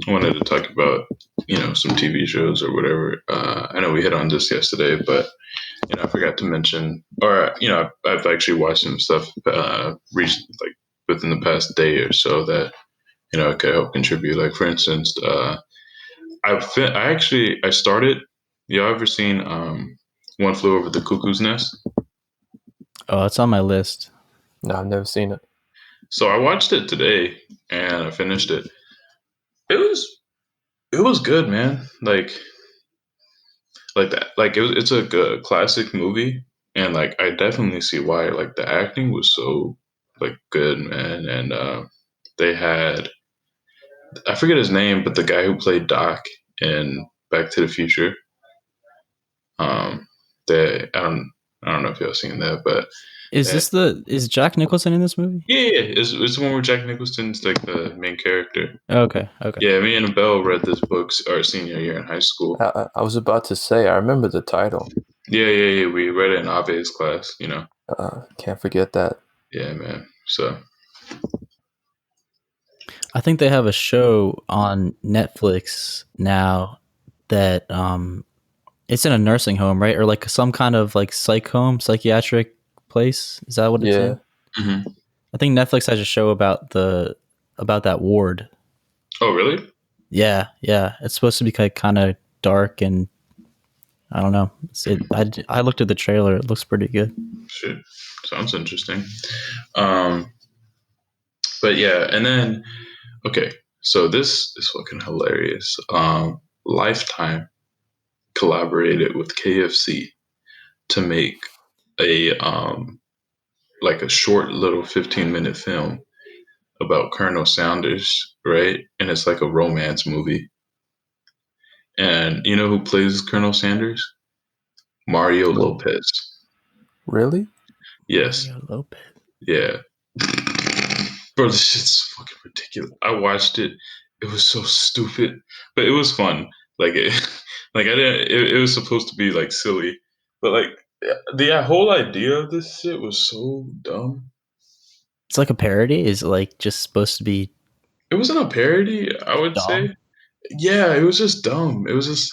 I wanted to talk about, some TV shows or whatever. I know we hit on this yesterday, but I forgot to mention, or I've actually watched some stuff recent, like within the past day or so that could help contribute. Like for instance, I started. Y'all ever seen One Flew Over the Cuckoo's Nest? Oh, it's on my list. No, I've never seen it. So I watched it today and I finished it. It was good, man. Like that. Like it's a good classic movie, and like I definitely see why. Like the acting was so like good, man, and they had, I forget his name, but the guy who played Doc in Back to the Future. Um, they I don't know if y'all seen that, but Is Jack Nicholson in this movie? yeah, it's the one where Jack Nicholson's like the main character. Okay. Yeah, me and Belle read this book our senior year in high school. I was about to say, I remember the title. Yeah. We read it in Ave's class. Can't forget that. Yeah, man. So I think they have a show on Netflix now that it's in a nursing home, right? Or like some kind of like psychiatric place. Is that what it's Yeah. in? mhm. I think Netflix has a show about that ward. Oh, really? Yeah. It's supposed to be kind of dark, and I don't know. I looked at the trailer. It looks pretty good. Shit, sounds interesting. Um, but yeah, and then okay, so this is fucking hilarious. Lifetime collaborated with KFC to make a like a short little 15-minute film about Colonel Sanders, right? And it's like a romance movie. And you know who plays Colonel Sanders? Mario No. Lopez. Really? Yes. Mario Lopez. Yeah. Bro, this shit's fucking ridiculous. I watched it. It was so stupid, but it was fun. Like it, like I didn't. It was supposed to be like silly, but like the whole idea of this shit was so dumb. It's like a parody. Is it like just supposed to be It wasn't a parody, I would dumb? say. Yeah, it was just dumb. It was just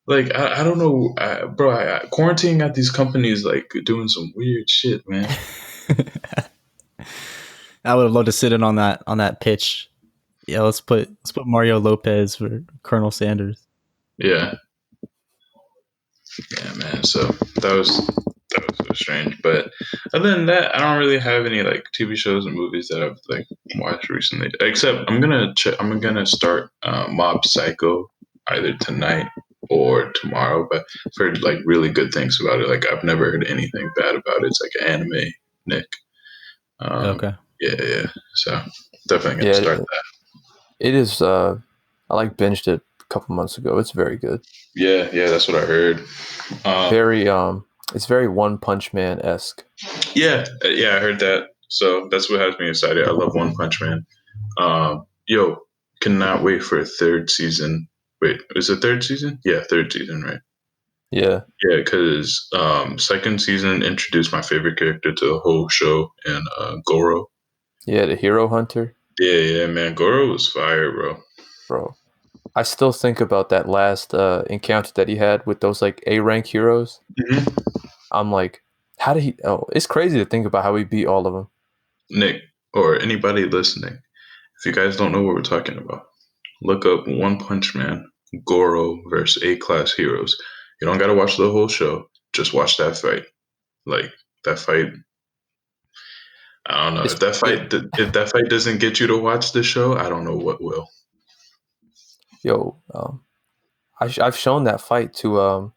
like I don't know, bro. Quarantining at these companies like doing some weird shit, man. I would have loved to sit in on that pitch. Yeah, let's put Mario Lopez for Colonel Sanders. Yeah, yeah, man. So that was so strange. But other than that, I don't really have any like TV shows and movies that I've like watched recently. Except I'm gonna start Mob Psycho either tonight or tomorrow. But I've heard like really good things about it. Like I've never heard anything bad about it. It's like an anime, Nick. Um, Okay. yeah. So definitely gonna Yeah, start that. it is. I like binged it a couple months ago. It's very good. Yeah, that's what I heard. Um, Very it's very One Punch Man esque. yeah, I heard that. So that's what has me excited. I love One Punch Man. Yo, cannot wait for a third season. Wait, is it third season? Yeah, third season, right? Yeah, Yeah, because second season introduced my favorite character to the whole show, and Goro. yeah. The Hero Hunter, Yeah, man, Goro was fire, bro. bro. I still think about that last encounter that he had with those like A rank heroes. hmm I'm like, how did he? Oh, it's crazy to think about how he beat all of them. Nick, or anybody listening, if you guys don't know what we're talking about, look up One Punch Man, Goro versus A class heroes. You don't gotta watch the whole show. Just watch that fight. Like that fight. I don't know It's if that fight doesn't get you to watch the show. I don't know what will. yo. I've shown that fight to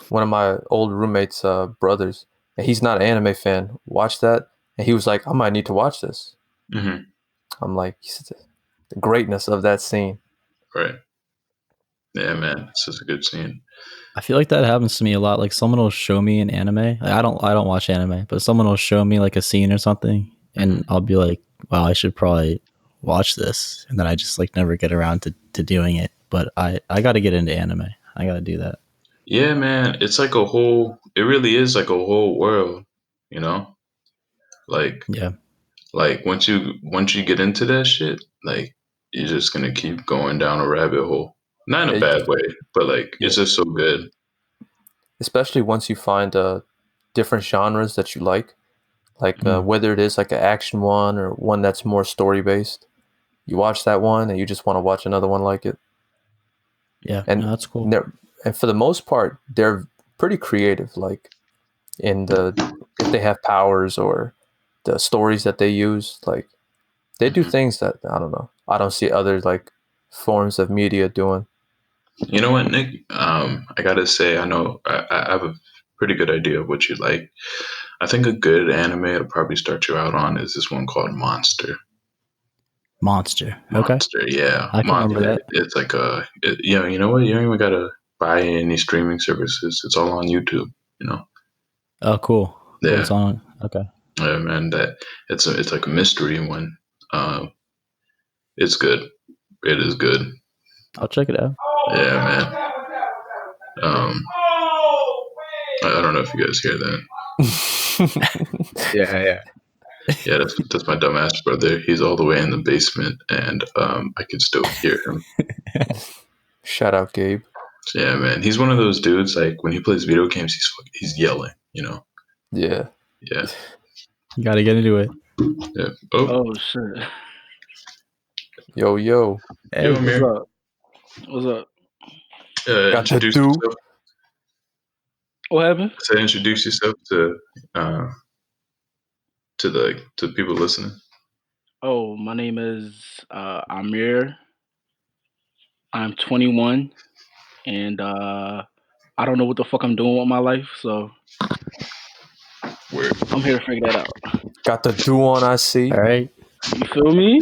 one of my old roommates' brothers, and he's not an anime fan. Watch that, and he was like, "I might need to watch this." hmm I'm like, the greatness of that scene. Right. Yeah, man. It's just a good scene. I feel like that happens to me a lot. Like someone will show me an anime. Like, I don't watch anime, but someone will show me like a scene or something, hmm and I'll be like, wow, I should probably watch this, and then I just like never get around to doing it. But I got to get into anime. I got to do that. Yeah, man. It's like a whole. It really is like a whole world. You know, like Yeah. once you get into that shit, like you're just gonna keep going down a rabbit hole. Not in a Yeah, bad way, but like yeah. it's just so good. Especially once you find different genres that you like Mm. whether it is like an action one or one that's more story based. You watch that one and you just want to watch another one like it. Yeah, And no, that's cool. and for the most part, they're pretty creative. Like in the if they have powers or the stories that they use, like they do Mhm. things that I don't know. I don't see other like forms of media doing. You know what, Nick? I gotta say, I know I have a pretty good idea of what you like. I think a good anime to probably start you out on is this one called Monster. Monster. Okay, Monster, yeah, I can remember Monster. that. It's like you know what? You don't even gotta buy any streaming services. It's all on YouTube. You know, Oh, cool. Cool. yeah, It's on. Okay. yeah, man. That it's like a mystery one. It's good. It is good. I'll check it out. Yeah, man. I don't know if you guys hear that. Yeah. Yeah, that's my dumbass brother. He's all the way in the basement, and I can still hear him. Shout out Gabe. So, yeah, man. He's one of those dudes. Like when he plays video games, he's yelling. You know. Yeah. Yeah. You got to get into it. Yeah. Oh, Oh shit. Yo. yo, Hey, What's Amir. up? What's up? Got to Introduce do. yourself. What happened? Say introduce yourself uh to the people listening. Oh, my name is Amir. I'm 21, and I don't know what the fuck I'm doing with my life, so Word. I'm here to figure that out. Got the do on I see. all right. You feel me?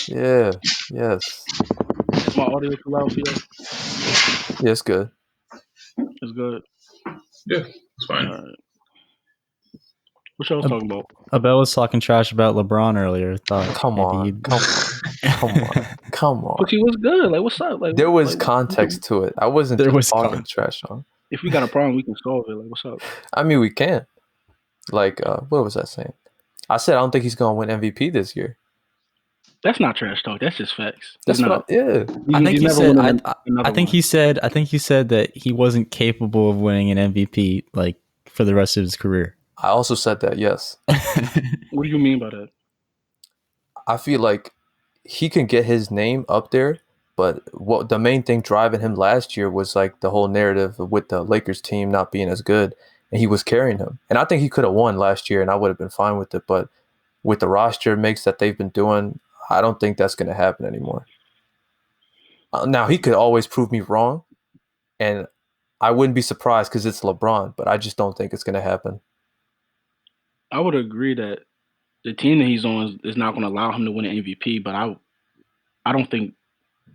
Yeah. Yes. Is my audio too loud for you? Yeah, it's good. It's good. Yeah, it's fine. All right. What y'all was talking about? Abel was talking trash about LeBron earlier. Thought Come maybe on. you'd- Come on. Come on. But he was good. Like, what's up? Like, There was like, context to it. I wasn't There just was talking trash on. if we got a problem, we can solve it. Like, what's up? I mean, we can. Like, what was I saying? I said I don't think he's gonna win MVP this year. That's not trash talk. That's just facts. He's That's not. yeah. I think He's he never said. winning I another think one. he said. I think he said that he wasn't capable of winning an MVP like for the rest of his career. I also said that. Yes, What do you mean by that? I feel like he can get his name up there, but what the main thing driving him last year was like the whole narrative with the Lakers team not being as good, and he was carrying him. And I think he could have won last year, and I would have been fine with it. But with the roster mix that they've been doing, I don't think that's going to happen anymore. Now he could always prove me wrong, and I wouldn't be surprised because it's LeBron, but I just don't think it's going to happen. I would agree that the team that he's on is not going to allow him to win an MVP. But I don't think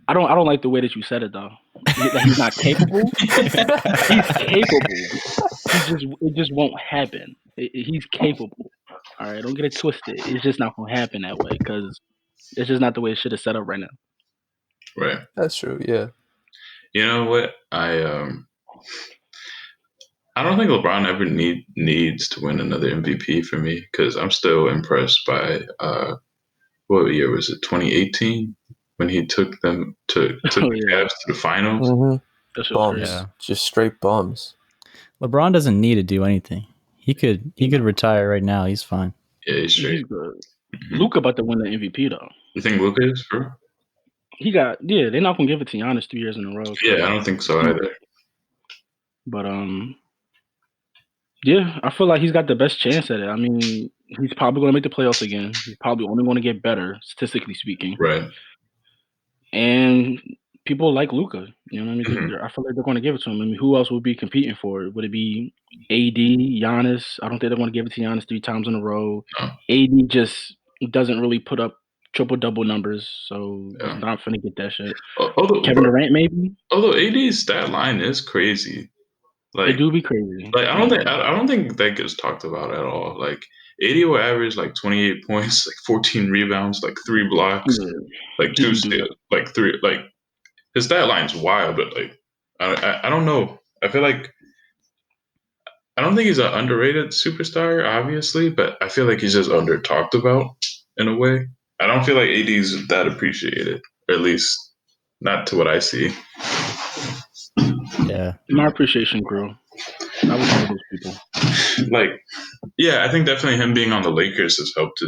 I don't like the way that you said it though. That he's not capable. He's capable. It just won't happen. He's capable. All right, don't get it twisted. It's just not going to happen that way because it's just not the way it should have set up right now. Right. That's true. Yeah. You know what? I don't think LeBron ever needs to win another MVP for me because I'm still impressed by what year was it? 2018 when he took the Oh yeah, Cavs to the finals. Mm-hmm. that's just Bums. crazy. Yeah. Just straight bums. LeBron doesn't need to do anything. He could retire right now. He's fine. Yeah, he's straight. He's good. Mhm. Luka about to win the MVP though. You think Luka is, bro? They're not gonna give it to Giannis 2 years in a row. So. Yeah, I don't think so either. But yeah, I feel like he's got the best chance at it. I mean, he's probably gonna make the playoffs again. He's probably only gonna get better, statistically speaking. Right. And people like Luka. You know what I mean? Mhm. I feel like they're gonna give it to him. I mean, who else would be competing for it? Would it be AD, Giannis? I don't think they're gonna give it to Giannis 3 times in a row. No. AD just doesn't really put up triple double numbers, so Yeah. he's not gonna get that shit. Although Kevin Durant, maybe. AD's stat line is crazy. Like, It do be crazy. I don't think that gets talked about at all. Like, AD will average like 28 points, like 14 rebounds, like 3 blocks, Yeah, like he 2 do that. steals, like 3. Like his stat line's wild, but like I don't know. I feel like I don't think he's an underrated superstar, obviously, but I feel like he's just under talked about in a way. I don't feel like AD's that appreciated. or at least not to what I see. Yeah. My appreciation grew. I was one of those people. Like, yeah, I think definitely him being on the Lakers has helped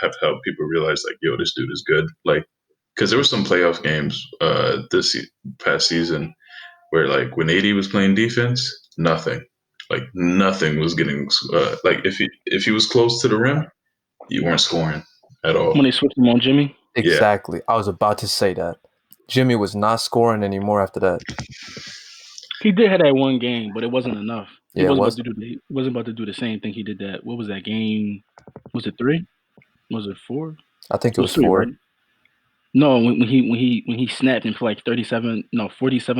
have helped people realize like, yo, this dude is good. Like, because there were some playoff games past season where like when AD was playing defense, nothing was getting like if he was close to the rim, you weren't scoring at all. When they switched him on Jimmy, Exactly. I was about to say that. Jimmy was not scoring anymore after that. he did have that one game, but it wasn't enough. He Yeah, it wasn't was. about to do the same thing he did that. What was that game? Was it 3? Was it 4? I think It it was was 3, 4. right? No, when he snapped in for like 47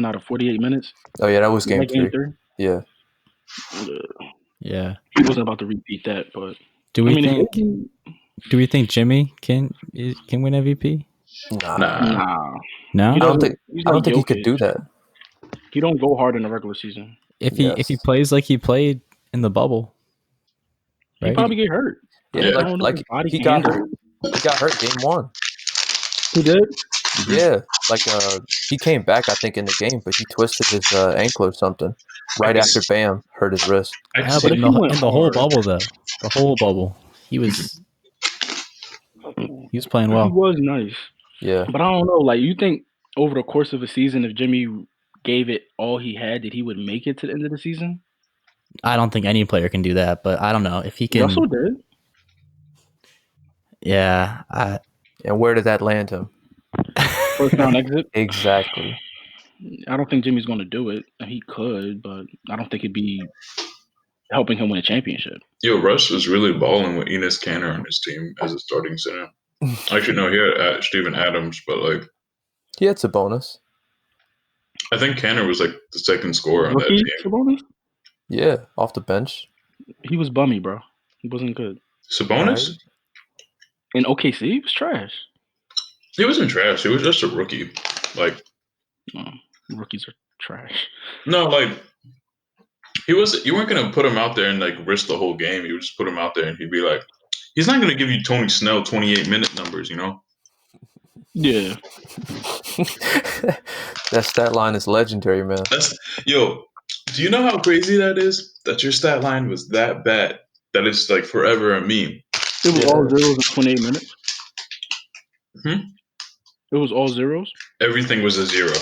out of 48 minutes. Oh yeah, that was Was game that game 3. 3? Yeah. Yeah. He wasn't about to repeat that, but Do I we mean, think Jimmy can win MVP? Nah. nah, No. he I don't doesn't. think He's I don't like think he could Jokic. do that. He don't go hard in the regular season. If he Yes. plays like he played in the bubble, He right? probably get hurt. Yeah, I don't know if his body he can got handle hurt. it. He got hurt game 1. He did. Yeah, like he came back I think in the game, but he twisted his ankle or something I right can after s- Bam hurt his wrist. I can Yeah, see but if he went in the whole hard, bubble though, the whole bubble, he was playing he well. was nice. Yeah. But I don't know. Like, you think over the course of a season, if Jimmy gave it all he had, that he would make it to the end of the season? I don't think any player can do that, but I don't know if he can. Russell did. Yeah. And where did that land him? First round exit. Exactly. I don't think Jimmy's going to do it. He could, but I don't think it'd be helping him win a championship. Yo, Russ was really balling with Enes Kanter on his team as a starting center. Actually, no, he had Steven Adams, but like Yeah, it's a bonus. I think Kanter was like the second scorer on that Rookie team. Sabonis? Yeah, off the bench. He was bummy, bro. He wasn't good. Sabonis? Right. In OKC, he was trash. He wasn't trash. He was just a rookie. Like, Rookies are trash. no, like he was. You weren't gonna put him out there and like risk the whole game. You would just put him out there and he'd be like, he's not gonna give you Tony Snell 28-minute numbers, you know. Yeah. That stat line is legendary, man. Yo. Do you know how crazy that is? That your stat line was that bad that it's like forever a meme. It was Yeah. all zeros in 28 minutes. Hmm? It was all zeros Everything was a zero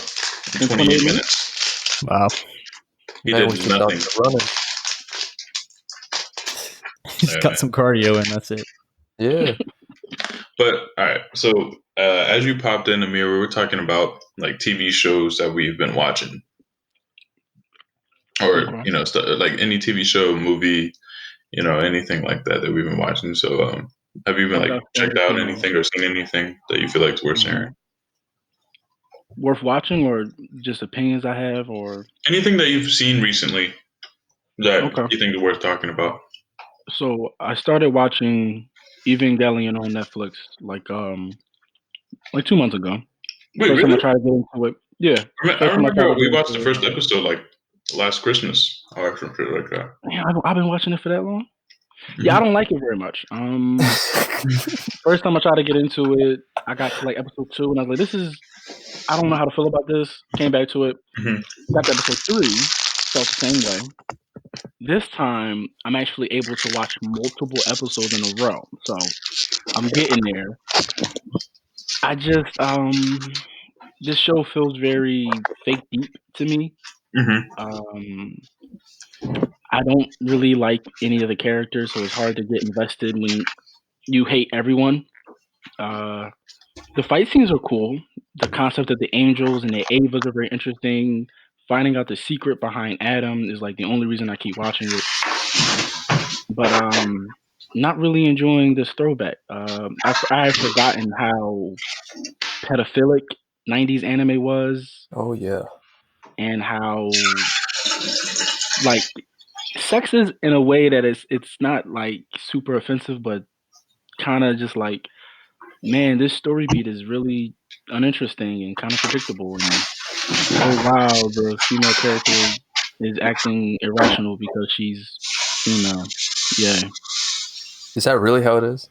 in 28 minutes. Wow. He Man did was just out nothing. there running. Just got some cardio and that's it. Yeah. But all right, so as you popped in, Amir, we were talking about like TV shows that we've been watching, or Okay. like any TV show, movie, anything like that we've been watching. So, have you been I like got checked started out from, anything or seen anything that you feel like is worth sharing? worth watching, or just opinions I have, or Anything that you've seen recently that okay. you think is worth talking about? So I started watching Evangelion on Netflix like 2 months ago. Wait, First time I really? tried to get into it. Yeah. I First time I tried remember to we get watched the into first it. episode like last Christmas or some shit like that. Man, I've been watching it for that long. Yeah, I don't like it very much. First time I tried to get into it, I got to like episode 2, and I was like, I don't know how to feel about this. Came back to it. Mhm. Got to episode 3, felt the same way. This time, I'm actually able to watch multiple episodes in a row, so I'm getting there. I just this show feels very fake deep to me. Mhm. I don't really like any of the characters, so it's hard to get invested when you hate everyone. The fight scenes are cool. The concept of the angels and the Avas are very interesting. Finding out the secret behind Adam is like the only reason I keep watching it. But not really enjoying this throwback. I had forgotten how pedophilic '90s anime was, Oh yeah. and how like sexist in a way that it's not like super offensive, but kind of just like, man, this story beat is really uninteresting and kind of predictable. And oh wow, the female character is acting irrational because she's female. Yeah, Is that really how it is?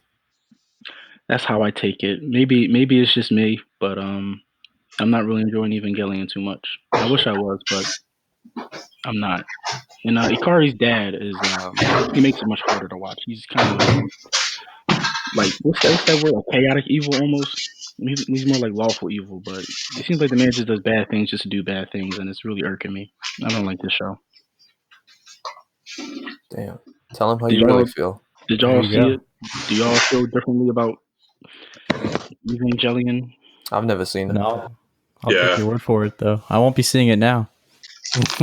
that's how I take it. Maybe it's just me, but I'm not really enjoying Evangelion too much. I wish I was, but I'm not. And Ikari's dad is he makes it much harder to watch. He's kind of like what's that word? Like chaotic evil almost. He's more like lawful evil, but it seems like the man just does bad things just to do bad things, and it's really irking me. I don't like this show. Damn. Tell him how Did you really y'all feel. did There y'all you see go. it? Do y'all feel differently about Evangelion? I've never seen it. No, I'll Yeah. take your word for it though. I won't be seeing it now.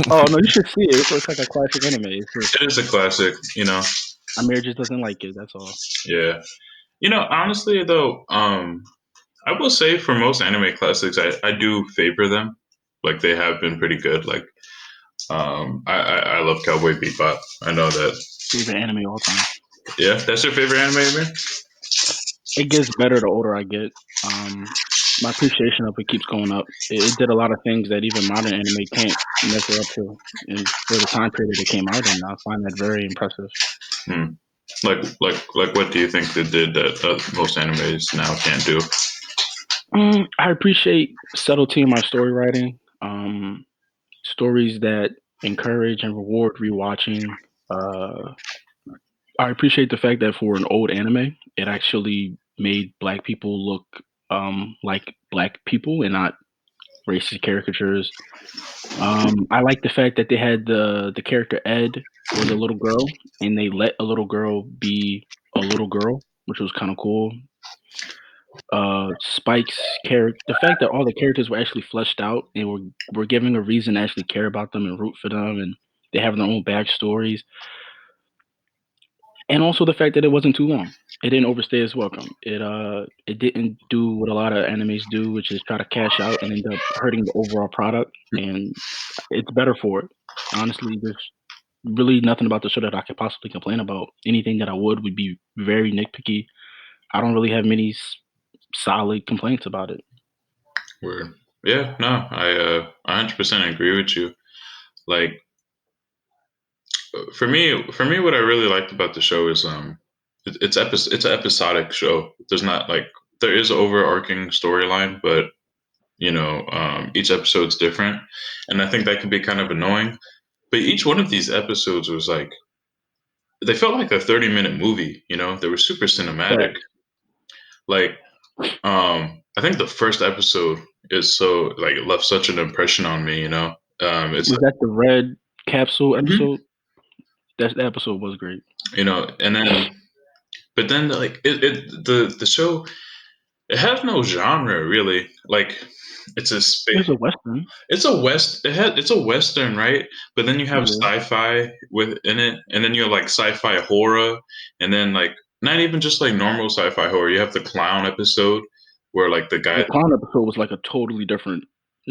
Oh no, you should see it. It's like a classic anime. It's just It is a classic, Amir just doesn't like it. That's all. Yeah. Honestly though, I will say for most anime classics, I do favor them. Like they have been pretty good. Like I love Cowboy Bebop. I know that. Favorite anime all time. Yeah, that's your favorite anime, man? It gets better the older I get. My appreciation of it keeps going up. It did a lot of things that even modern anime can't measure up to, and for the time period it came out in, I find that very impressive. Hmm. Like what do you think they did that most animes now can't do? I appreciate subtlety in my story writing. Stories that encourage and reward rewatching. Uh, I appreciate the fact that for an old anime, it actually made black people look like black people and not racist caricatures. I like the fact that they had the character Ed was a little girl, and they let a little girl be a little girl, which was kind of cool. Spike's character, the fact that all the characters were actually fleshed out and were given a reason to actually care about them and root for them, and they have their own backstories, and also the fact that it wasn't too long. It didn't overstay its welcome. It didn't do what a lot of animes do, which is try to cash out and end up hurting the overall product, and it's better for it. Honestly, there's really nothing about the show that I could possibly complain about. Anything that I would be very nitpicky. I don't really have many solid complaints about it. Word. Yeah, no, I 100% agree with you. Like for me, what I really liked about the show is it's an episodic show. There's not like there is an overarching storyline, but each episode's different, and I think that can be kind of annoying. But each one of these episodes was like they felt like a 30-minute movie. They were super cinematic. Facts. Like I think the first episode is so like it left such an impression on me. It's Was that the red capsule Mhm. episode? That episode was great. and then but then like the show it has no genre really. Like it's a It space. was a western. It's a western, right? But then you have Yeah, sci-fi within it, and then you have like sci-fi horror, and then like not even just like normal sci-fi horror. You have the clown episode where like the the guy clown episode was like a totally different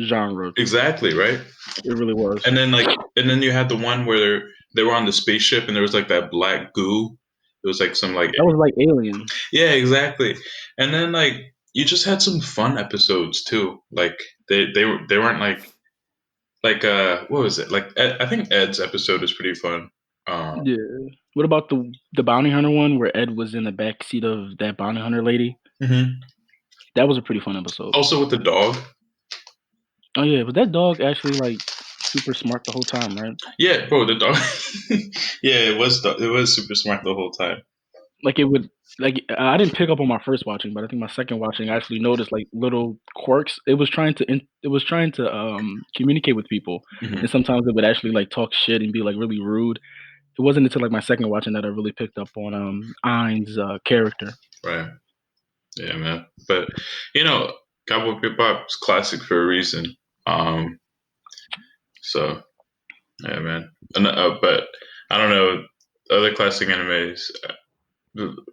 genre. exactly right, It really was. and then you had the one where they were on the spaceship and there was like that black goo. It was like some like That was like Alien. yeah, exactly. And then like you just had some fun episodes too. Like they weren't like what was it like I think Ed's episode is pretty fun. Yeah. What about the bounty hunter one where Ed was in the back seat of that bounty hunter lady? Mhm. That was a pretty fun episode. Also with the dog. Oh yeah, but that dog actually like super smart the whole time, right? Yeah, bro, the dog. Yeah, it was super smart the whole time. Like it would like I didn't pick up on my first watching, but I think my second watching I actually noticed like little quirks. It was trying to communicate with people, Mhm. and sometimes it would actually like talk shit and be like really rude. It wasn't until like my second watching that I really picked up on Ein's character. Right. Yeah, man. But you know, Cowboy Bebop's classic for a reason. Um. So yeah, man. But I don't know other classic animes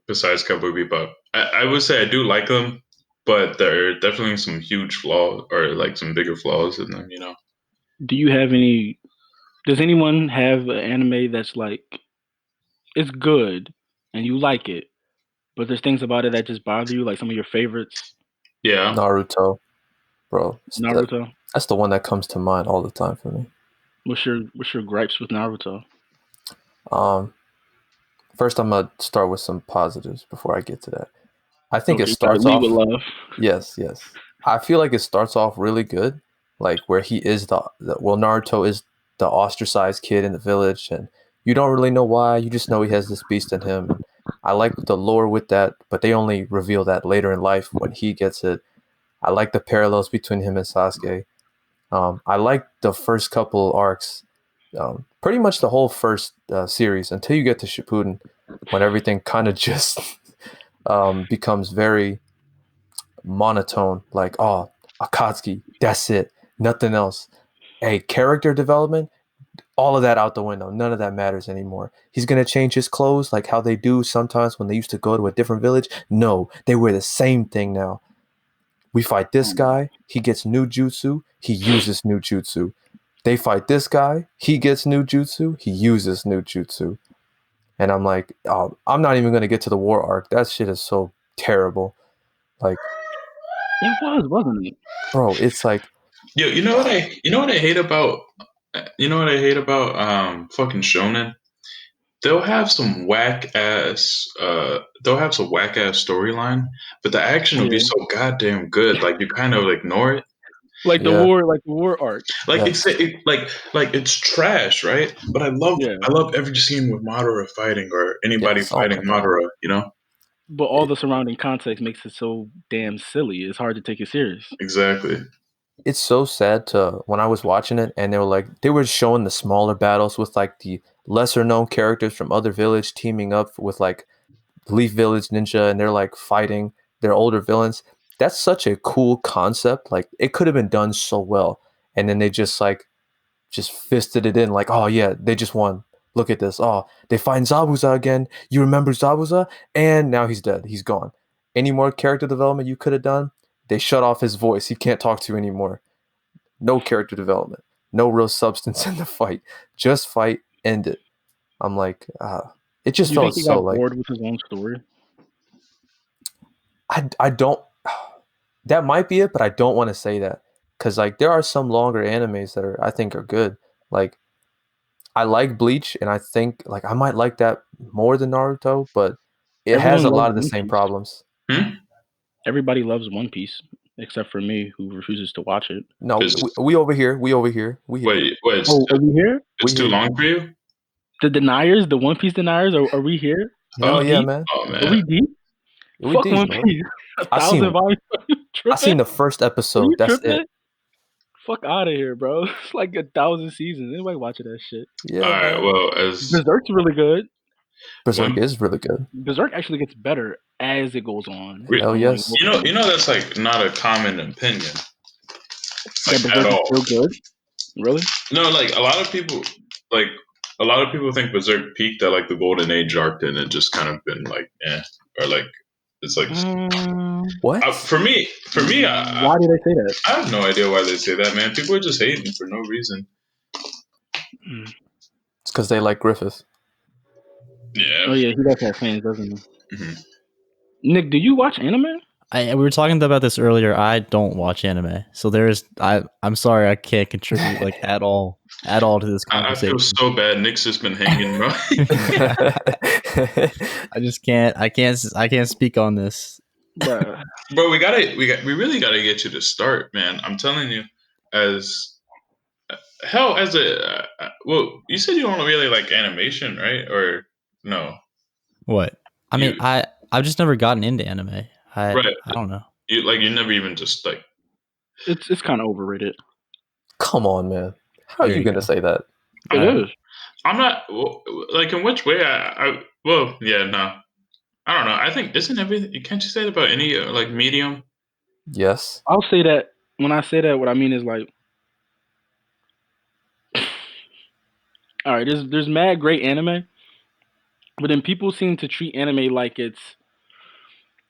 besides Cowboy Bebop. I would say I do like them, but there are definitely some huge flaws or like some bigger flaws in them. Do you have any? Does anyone have an anime that's like it's good and you like it, but there's things about it that just bother you, like some of your favorites? Yeah. Naruto, bro. Naruto. That's the one that comes to mind all the time for me. What's your gripes with Naruto? Um, First, I'm gonna start with some positives before I get to that. I think it Okay, you gotta starts lead with off. love. Yes, yes. I feel like it starts off really good, like where he is Naruto is the ostracized kid in the village, and you don't really know why. You just know he has this beast in him, and I like the lore with that. But they only reveal that later in life when he gets it. I like the parallels between him and Sasuke. I like the first couple arcs, pretty much the whole first series until you get to Shippuden, when everything kind of just becomes very monotone. Like, oh, Akatsuki, that's it, nothing else. Hey, character development, all of that out the window. None of that matters anymore. He's gonna change his clothes like how they do sometimes when they used to go to a different village. No, they wear the same thing now. We fight this guy, he gets new jutsu, he uses new jutsu. They fight this guy, he gets new jutsu, he uses new jutsu. And I'm like, oh, I'm not even gonna get to the war arc. That shit is so terrible. Like, It was, wasn't it? bro, it's like, Yo, you know what I hate about fucking shonen? They'll have some whack ass storyline, but the action will be Yeah. so goddamn good. Like you kind of ignore it. Like the yeah, war arc. Like yes, like it's trash, right? But Yeah. I love every scene with Madara fighting or anybody yes. Oh fighting my god. Madara. You know But all the surrounding context makes it so damn silly. It's hard to take it serious. exactly. It's so sad to when I was watching it and they were showing the smaller battles with like the lesser known characters from other village teaming up with like Leaf Village Ninja, and they're like fighting their older villains. That's such a cool concept. Like it could have been done so well. And then they just fisted it in like, oh yeah, they just won. Look at this. Oh, they find Zabuza again. You remember Zabuza? And now he's dead. He's gone. Any more character development you could have done? They shut off his voice. He can't talk to you anymore. No character development. No real substance in the fight. Just fight, end it. I'm like, it just You think felt he so got like bored with his own story? I don't. That might be it, but I don't want to say that because like there are some longer animes that I think are good. Like I like Bleach, and I think like I might like that more than Naruto, but it has Everyone a loves lot of the One same Piece. problems. Hmm? Everybody loves One Piece, except for me, who refuses to watch it. No, Because we over here, we over here, we here, wait, Oh, are we here? we it's too here. long for you? The deniers, the One Piece deniers, are we here? Are we Hell yeah, deep? man. Oh Are we man, deep? We Fuck deep, One bro. Piece. A I thousand seen volumes. You I tripping? seen the first Are you episode. That's tripping? it. Fuck out of here, bro. It's like 1,000 seasons. Anybody watching that shit? all Yeah, right. man. Well, as Berserk's really good. Berserk one, is really good. Berserk actually gets better as it goes on. re- Hell I'm like, yes. you know that's like not a common opinion, that like at Berserk is all. still good. Really? No, like like a lot of people think Berserk peaked at like the golden age arc, and it just kind of been like, or like it's like What? for me, Why did I say that? I have no idea why they say that, man. People are just hating for no reason. Mm. It's because they like Griffith. Yeah. Oh yeah, he does have fans, doesn't he? hmm Nick, do you watch anime? We were talking about this earlier. I don't watch anime, so I'm sorry, I can't contribute like at all to this I feel conversation. so bad. Nick's just been hanging, bro. I just can't. I can't speak on this. Bruh. Bro, we really gotta get you to start, man. I'm telling you, as hell as well, you said you don't really like animation, right? Or no? What? I mean, You I've just never gotten into anime. right? I don't know. You never even just like. It's kind of overrated. Come on, man. How are There you you gonna go. say that? It I, is. I'm not like in which way well yeah no I don't know. I think isn't everything. Can't you say that about any like medium? Yes. I'll say that when I say that, what I mean is like, all right, there's mad great anime, but then people seem to treat anime like it's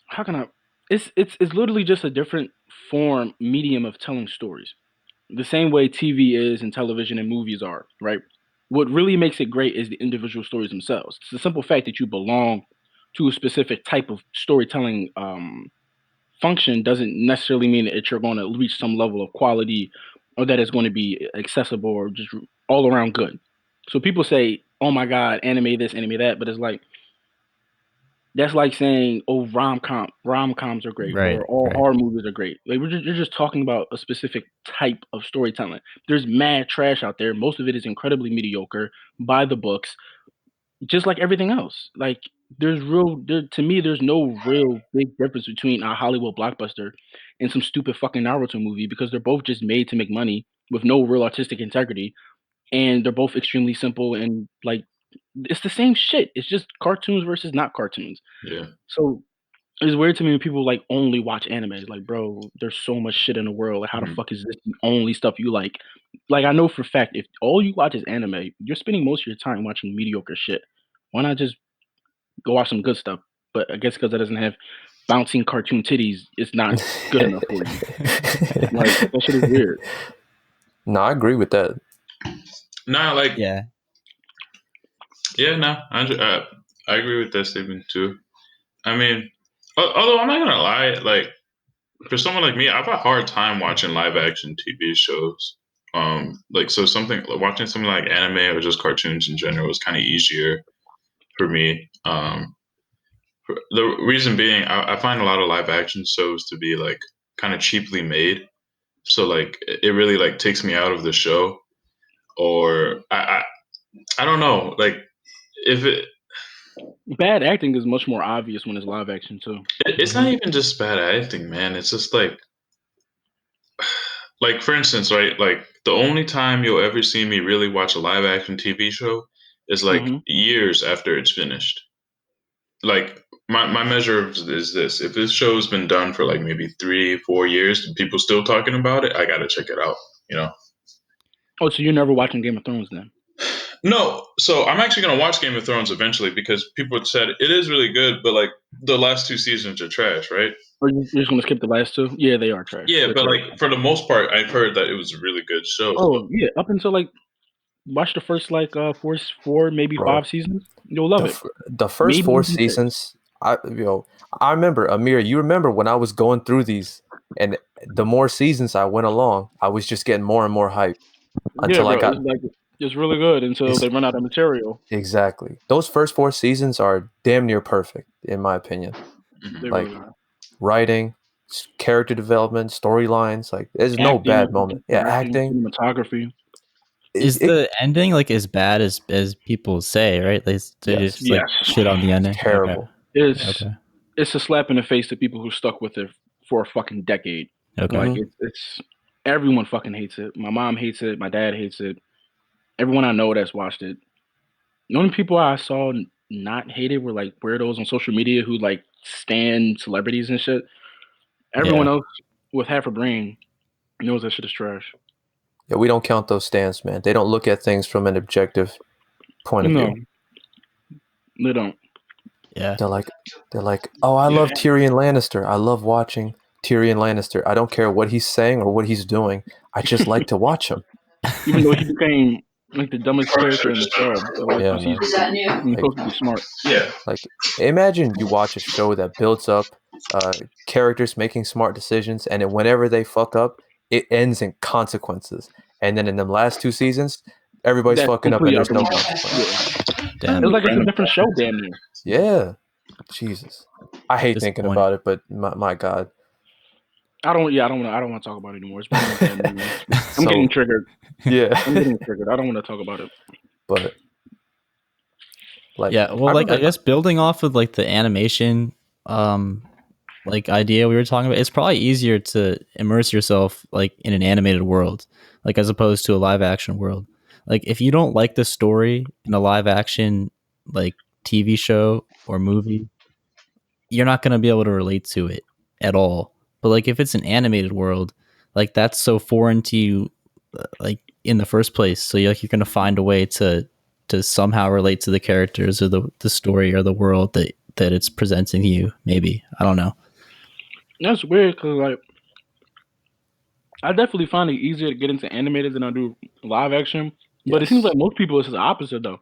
how can I? It's literally just a different form medium of telling stories. The same way TV is and television and movies are, right? What really makes it great is the individual stories themselves. It's the simple fact that you belong to a specific type of storytelling function doesn't necessarily mean that you're going to reach some level of quality or that it's going to be accessible or just all around good. So people say, "Oh my God, anime this, anime that," but it's like That's like saying, "Oh, rom coms are great," Right, or "All right. horror movies are great." Like you're just talking about a specific type of storytelling. There's mad trash out there. Most of it is incredibly mediocre by the books, just like everything else. Like to me, there's no real big difference between a Hollywood blockbuster and some stupid fucking Naruto movie because they're both just made to make money with no real artistic integrity, and they're both extremely simple and like it's the same shit. It's just cartoons versus not cartoons. Yeah. So it's weird to me when people like only watch anime. It's like, bro, there's so much shit in the world. Like, how the Mhm. fuck is this the only stuff you like? Like, I know for a fact if all you watch is anime, you're spending most of your time watching mediocre shit. Why not just go watch some good stuff? But I guess because it doesn't have bouncing cartoon titties, it's not good enough for you. Like that shit is weird. No, I agree with that. Nah, like Yeah. no, I agree with that statement too. I mean, although I'm not gonna lie, like for someone like me, I've a hard time watching live action TV shows. Like so something like watching something like anime or just cartoons in general is kind of easier for me. The reason being, I find a lot of live action shows to be like kind of cheaply made. So like it really like takes me out of the show, or I don't know, like if Bad acting is much more obvious when it's live action too. it's not even just bad acting, man. It's just like for instance, right? Like the only time you'll ever see me really watch a live action TV show is like Hmm. years after it's finished. Like my measure is this: if this show's been done for like maybe 3 4 years and people still talking about it, I gotta check it out. You know. Oh, so you're never watching Game of Thrones then? No, so I'm actually gonna watch Game of Thrones eventually because people said it is really good, but like the last 2 seasons are trash, right? Or you're just gonna skip the last two? Yeah, they are trash. Yeah, They're but terrible. like for the most part, I've heard that it was a really good show. So Oh yeah, up until like watch the first like four maybe Bro, 5 seasons. You'll love it. the first Maybe four even six. seasons, I remember, Amir, you remember when I was going through these, and the more seasons I went along, I was just getting more and more hype Yeah, until I bro. got It's like it's really good until it's they run out of material. exactly. Those first four seasons are damn near perfect, in my opinion. mhm. They Like really are. writing, character development, storylines, like there's no bad Acting, moment. Yeah, directing, acting. cinematography. Is It the ending like as bad as people say, right? They yes, just like Yes. shit on the it's ending. Okay. terrible. It's Okay. it's a slap in the face to people who stuck with it for a fucking decade. Okay. Like Mhm. it's everyone fucking hates it. My mom hates it. My dad hates it. Everyone I know that's watched it. The only people I saw not hate it were like weirdos on social media who like stan celebrities and shit. Everyone Yeah. else with half a brain knows that shit is trash. Yeah, we don't count those stands, man. They don't look at things from an objective point of No, view. they don't. Yeah. They're like, they're like, oh, I Yeah, love Tyrion Lannister. I love watching Tyrion Lannister. I don't care what he's saying or what he's doing. I just like to watch him. even though he became like the dumbest character in the show the last Yeah, two man. seasons, he's Like, supposed to be smart. Yeah. like, imagine you watch a show that builds up characters making smart decisions, and then whenever they fuck up, it ends in consequences. And then in the last two seasons, everybody's That's fucking up, and completely out there's the no window. consequence. Yeah, Damn. it's like it's a different show, damn near. Yeah, Jesus. I hate thinking Disappointing. about it, but my God. I don't. Yeah, I don't want. I don't want to talk about it anymore. It's bringing up bad memories. I'm So getting triggered. yeah, I'm getting triggered. I don't want to talk about it. but like Yeah. I Well, like I remember. guess building off of like the animation like idea we were talking about, it's probably easier to immerse yourself like in an animated world, like as opposed to a live action world. Like if you don't like the story in a live action like TV show or movie, you're not going to be able to relate to it at all. But like if it's an animated world, like that's so foreign to you like in the first place. So you're going to find a way to somehow relate to the characters or the story or the world that it's presenting to you. Maybe, I don't know. That's weird because like I definitely find it easier to get into animated than I do live action. But it seems Yes. like most people it's the opposite though,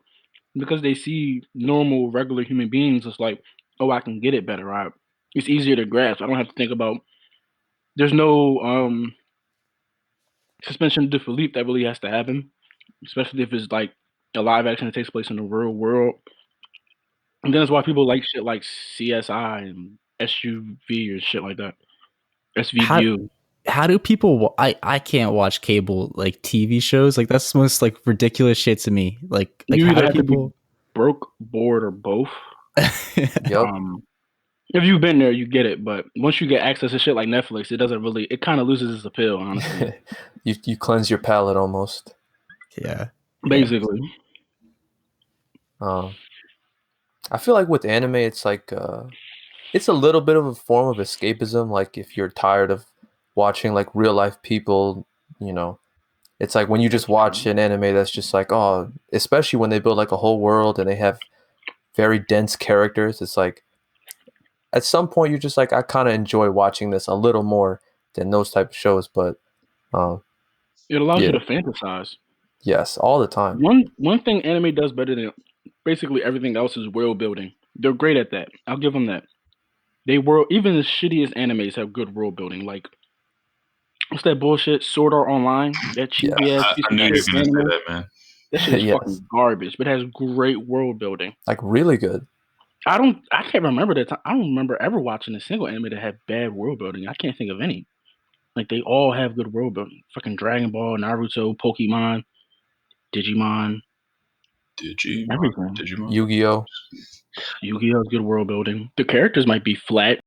because they see normal, regular human beings. It's like, oh, I can get it better. It's easier to grasp. I don't have to think about. There's no suspension of disbelief that really has to happen, especially if it's like a live action that takes place in the real world. And then that's why people like shit like CSI and SUV or shit like that. SVU. How do people? I can't watch cable like TV shows. Like that's the most like ridiculous shit to me. Like You how either do have to be people? broke, bored, or both. Yep. If you've been there, you get it. But once you get access to shit like Netflix, it doesn't really. It kind of loses its appeal, honestly. you cleanse your palate almost. Yeah. Basically. I feel like with anime, it's like it's a little bit of a form of escapism. Like if you're tired of watching like real life people, you know, it's like when you just watch an anime that's just like, oh, especially when they build like a whole world and they have very dense characters. It's like at some point you're just like, I kind of enjoy watching this a little more than those type of shows. But It allows you yeah, to fantasize. yes, all the time. One thing anime does better than basically everything else is world building. They're great at that. I'll give them that. Even the shittiest animes have good world building. Like what's that bullshit? Sword Art Online. That Yeah, cheapy ass piece I of knew you were shit gonna say anime. that, man. That shit is yes, fucking garbage, but it has great world building. like really good. I can't remember that time. I don't remember ever watching a single anime that had bad world building. I can't think of any. Like they all have good world building. Fucking Dragon Ball, Naruto, Pokemon, Digimon, everything. Digimon. Yu-Gi-Oh. Yu-Gi-Oh's good world building. The characters might be flat,